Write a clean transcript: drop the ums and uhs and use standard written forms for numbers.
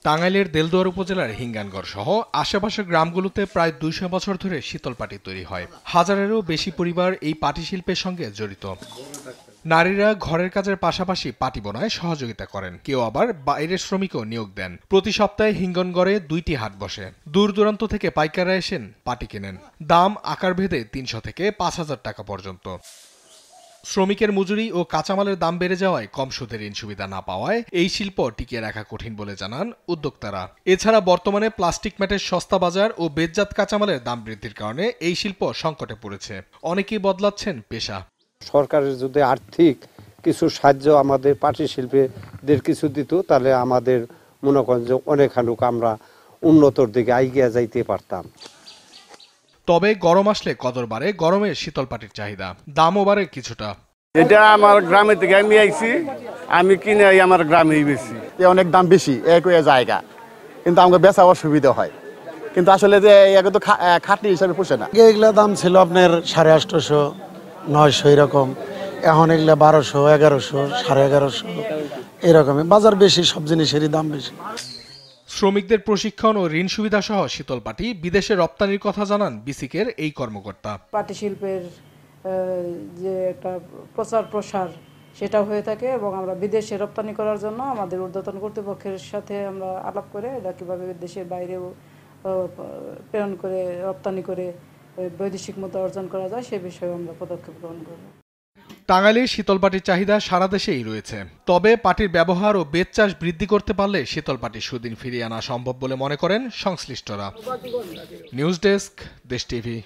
টাঙ্গাইলের দেলদুয়ার উপজেলার হিঙ্গানগড় সহ আশেপাশের গ্রামগুলোতে প্রায় ২০০ বছর ধরে শীতল পাটি তৈরি হয়। হাজারেরও বেশি পরিবার এই পাটি শিল্পের সঙ্গে জড়িত। নারীরা ঘরের কাজের পাশাপাশি পাটি বোনায় সহযোগিতা করেন, কেউ আবার বাইরের শ্রমিকও নিয়োগ দেন। প্রতি সপ্তাহে হিঙ্গনগড়ে ২টি হাট বসে। দূর দূরান্ত থেকে পাইকাররা এসেন পাটি কেনেন। দাম আকারভেদে ৩০০ থেকে ৫,০০০ টাকা পর্যন্ত। শ্রমিকের মজুরি ও কাঁচামালের দাম বেড়ে যাওয়ায় কম সুদের ঋণ সুবিধা না পাওয়ায় এই শিল্প টিকিয়ে রাখা কঠিন বলে জানান উদ্যোক্তারা। এছাড়া বর্তমানে প্লাস্টিক ম্যাটের সস্তা বাজার ও বেতজাত কাঁচামালের দাম বৃদ্ধির কারণে এই শিল্প সংকটে পড়েছে। অনেকেই বদলাচ্ছেন পেশা। সরকারের যদি আর্থিক কিছু সাহায্য আমাদের পাটি শিল্পীদের কিছু দিত, তাহলে আমাদের মনে করেন যে অনেকখানুক আমরা উন্নতর দিকে এগিয়ে যাইতে পারতাম। তবে গরম আসলে কদর বাড়ে গরমের শীতল পাটির চাহিদা, দামও বাড়ে কিছুটা। এটা আমার গ্রামে থেকে আমি আইছি, আমি কিনে আমার গ্রামেই বেশি। অনেক দাম বেশি এক জায়গা, কিন্তু আমাকে বেচা অসুবিধা হয়। কিন্তু আসলে যে এগুলো তো খাটনি হিসাবে পোষে না। এগুলা দাম ছিল আপনার 850, 900 এরকম। এখন এগুলা 1200, 1100, 1150 এরকমই। বাজার বেশি, সব জিনিসেরই দাম বেশি। শ্রমিকদের প্রশিক্ষণ ও ঋণ সুবিধা সহ শীতল পাটি বিদেশে রপ্তানির কথা জানান বিসিকের এই কর্মকর্তা। পাটি শিল্পের যে একটা প্রচার প্রসার সেটা হয়ে থাকে এবং আমরা বিদেশে রপ্তানি করার জন্য আমাদের ঊর্ধ্বতন কর্তৃপক্ষের সাথে আমরা আলাপ করে এটা কীভাবে দেশের বাইরেও প্রেরণ করে রপ্তানি করে বৈদেশিক মুদ্রা অর্জন করা যায় সে বিষয়ে আমরা পদক্ষেপ গ্রহণ করব। টাঙ্গাইলে শীতল পাটির চাহিদা সারা দেশেই রয়েছে। তবে পাটির ব্যবহার ও বেত চাষ বৃদ্ধি করতে পারলে শীতল পাটির সুদিন ফিরিয়ে আনা সম্ভব বলে মনে করেন সংশ্লিষ্টরা। নিউজ ডেস্ক, দেশ টিভি।